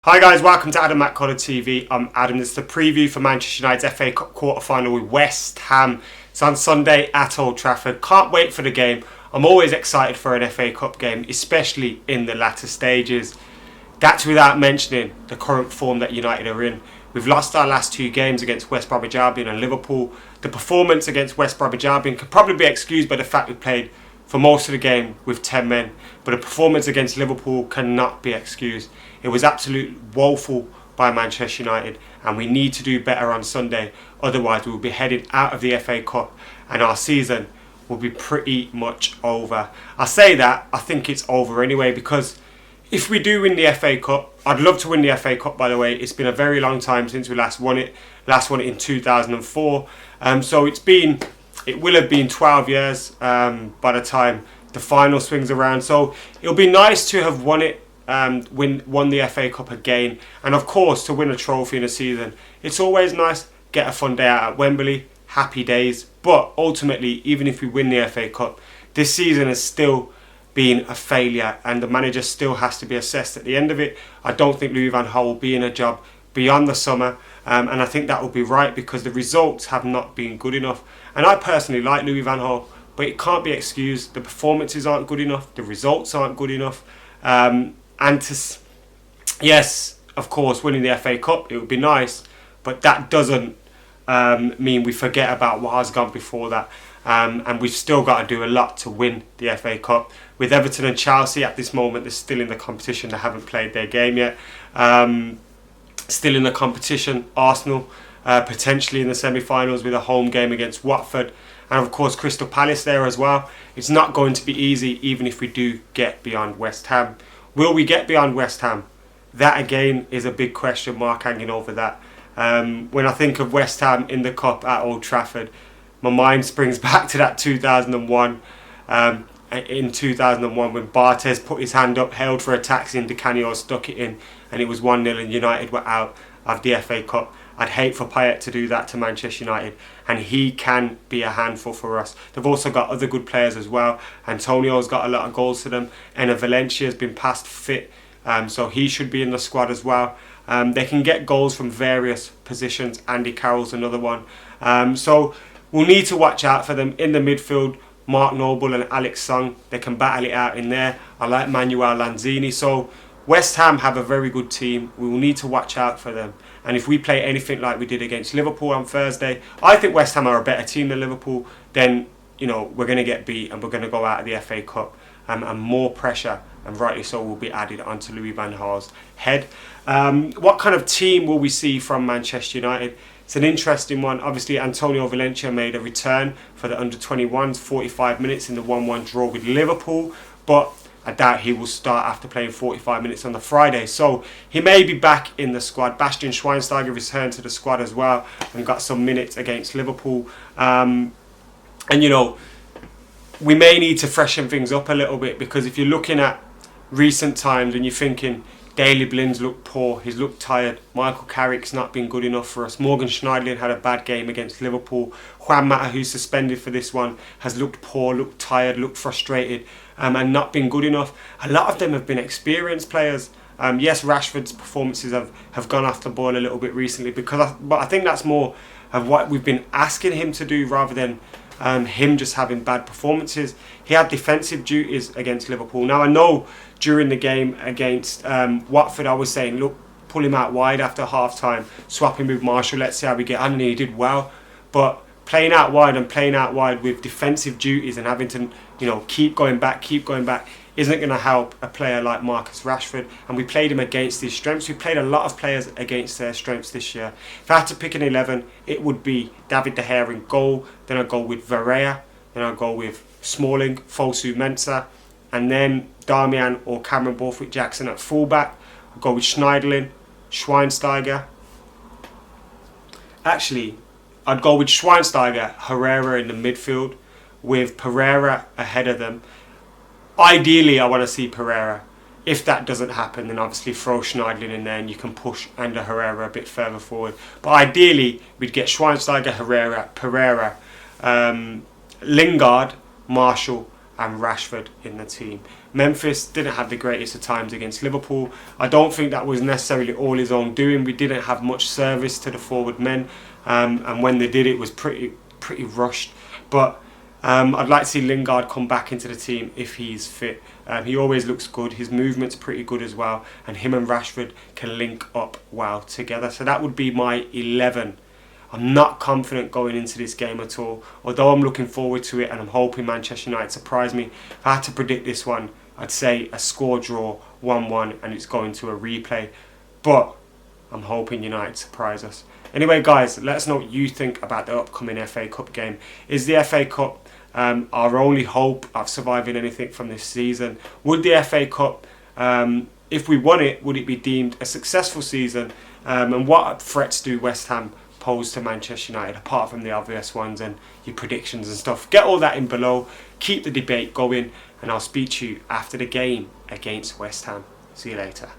Hi guys, welcome to Adam McKola TV. I'm Adam. This is the preview for Manchester United's FA Cup quarter-final with West Ham. It's on Sunday at Old Trafford. Can't wait for the game. I'm always excited for an FA Cup game, especially in the latter stages. That's without mentioning the current form that United are in. We've lost our last two games against West Bromwich Albion and Liverpool. The performance against West Bromwich Albion can probably be excused by the fact we played for most of the game with 10 men, but a performance against Liverpool cannot be excused. It was absolutely woeful by Manchester United, and we need to do better on Sunday. Otherwise, we'll be headed out of the FA Cup, and our season will be pretty much over. I say that, I think it's over anyway, because if we do win the FA Cup, I'd love to win the FA Cup, by the way. It's been a very long time since we last won it. Last won it in 2004. So it will have been 12 years by the time the final swings around. So it'll be nice to have won it, won the FA Cup again, and of course to win a trophy in a season. It's always nice. Get a fun day out at Wembley. Happy days. But ultimately, even if we win the FA Cup, this season has still been a failure, and the manager still has to be assessed at the end of it. I don't think Louis van Gaal will be in a job beyond the summer, and I think that will be right because the results have not been good enough. And I personally like Louis van Gaal, but it can't be excused. The performances aren't good enough, the results aren't good enough, yes, of course, winning the FA Cup, it would be nice, but that doesn't mean we forget about what has gone before that. And we've still got to do a lot to win the FA Cup. With Everton and Chelsea at this moment, they're still in the competition. They haven't played their game yet. Still in the competition. Arsenal potentially in the semi-finals with a home game against Watford. And of course Crystal Palace there as well. It's not going to be easy even if we do get beyond West Ham. Will we get beyond West Ham? That again is a big question mark hanging over that. When I think of West Ham in the Cup at Old Trafford, my mind springs back to that 2001. In 2001 when Bartes put his hand up, held for a taxi and Di Canio stuck it in, and it was 1-0 and United were out of the FA Cup. I'd hate for Payet to do that to Manchester United, and he can be a handful for us. They've also got other good players as well. Antonio's got a lot of goals to them. Enna Valencia's been past fit, so he should be in the squad as well. They can get goals from various positions. Andy Carroll's another one. So we'll need to watch out for them in the midfield. Mark Noble and Alex Song, they can battle it out in there. I like Manuel Lanzini. So West Ham have a very good team. We will need to watch out for them. And if we play anything like we did against Liverpool on Thursday, I think West Ham are a better team than Liverpool. Then, we're going to get beat and we're going to go out of the FA Cup. And more pressure, and rightly so, will be added onto Louis van Gaal's head. What kind of team will we see from Manchester United? It's an interesting one. Obviously, Antonio Valencia made a return for the under-21s, 45 minutes in the 1-1 draw with Liverpool, but I doubt he will start after playing 45 minutes on the Friday. So he may be back in the squad. Bastian Schweinsteiger returned to the squad as well and got some minutes against Liverpool. We may need to freshen things up a little bit, because if you're looking at recent times and you're thinking Daley Blin's looked poor, he's looked tired, Michael Carrick's not been good enough for us, Morgan Schneiderlin had a bad game against Liverpool, Juan Mata, who's suspended for this one, has looked poor, looked tired, looked frustrated, and not been good enough. A lot of them have been experienced players. Yes, Rashford's performances have gone off the ball a little bit recently, but I think that's more of what we've been asking him to do rather than him just having bad performances. He had defensive duties against Liverpool. Now I know during the game against Watford I was saying, look, pull him out wide after half time, swap him with Marshall, let's see how we get on, and he did well. But playing out wide with defensive duties and having to keep going back isn't going to help a player like Marcus Rashford. And we played him against his strengths. We played a lot of players against their strengths this year. If I had to pick an 11, it would be David De Gea in goal, then I'd go with Varea, then I'd go with Smalling, Fosu Mensah, and then Darmian or Cameron Borthwick-Jackson at fullback. I'd go with Schneiderlin, Schweinsteiger. Actually, I'd go with Schweinsteiger, Herrera in the midfield, with Pereira ahead of them. Ideally, I want to see Pereira. If that doesn't happen, then obviously throw Schneiderlin in there and you can push Ander Herrera a bit further forward. But ideally, we'd get Schweinsteiger, Herrera, Pereira, Lingard, Marshall and Rashford in the team. Memphis didn't have the greatest of times against Liverpool. I don't think that was necessarily all his own doing. We didn't have much service to the forward men, and when they did, it was pretty rushed. But I'd like to see Lingard come back into the team if he's fit. He always looks good. His movement's pretty good as well, and him and Rashford can link up well together. So that would be my 11. I'm not confident going into this game at all, although I'm looking forward to it and I'm hoping Manchester United surprise me. If I had to predict this one, I'd say a score draw, 1-1, and it's going to a replay. But I'm hoping United surprise us. Anyway, guys, let us know what you think about the upcoming FA Cup game. Is the FA Cup our only hope of surviving anything from this season? Would the FA Cup, if we won it, would it be deemed a successful season? And what threats do West Ham pose to Manchester United, apart from the obvious ones and your predictions and stuff? Get all that in below. Keep the debate going, and I'll speak to you after the game against West Ham. See you later.